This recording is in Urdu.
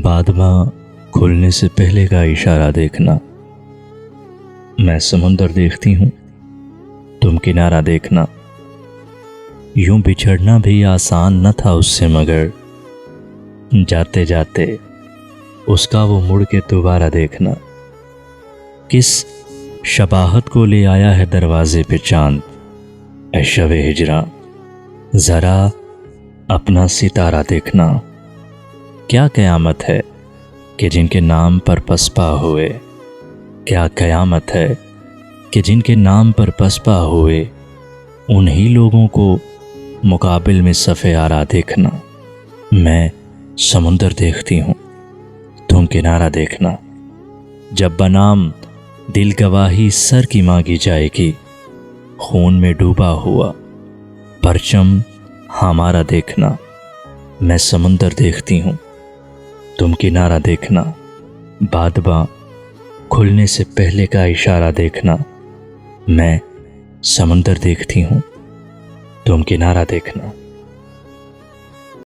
بادباں کھلنے سے پہلے کا اشارہ دیکھنا۔ میں سمندر دیکھتی ہوں، تم کنارہ دیکھنا۔ یوں بچھڑنا بھی آسان نہ تھا اس سے، مگر جاتے جاتے اس کا وہ مڑ کے دوبارہ دیکھنا۔ کس شباہت کو لے آیا ہے دروازے پہ چاند، اے شب ہجراں ذرا اپنا ستارہ دیکھنا۔ کیا قیامت ہے کہ جن کے نام پر پسپا ہوئے، کیا قیامت ہے کہ جن کے نام پر پسپا ہوئے، انہی لوگوں کو مقابل میں صف آرا دیکھنا۔ میں سمندر دیکھتی ہوں، تم کنارہ دیکھنا۔ جب بنام دل گواہی سر کی مانگی جائے گی، خون میں ڈوبا ہوا پرچم ہمارا دیکھنا۔ میں سمندر دیکھتی ہوں، تم کنارہ دیکھنا۔ بادباں کھلنے سے پہلے کا اشارہ دیکھنا۔ میں سمندر دیکھتی ہوں، تم کنارہ دیکھنا۔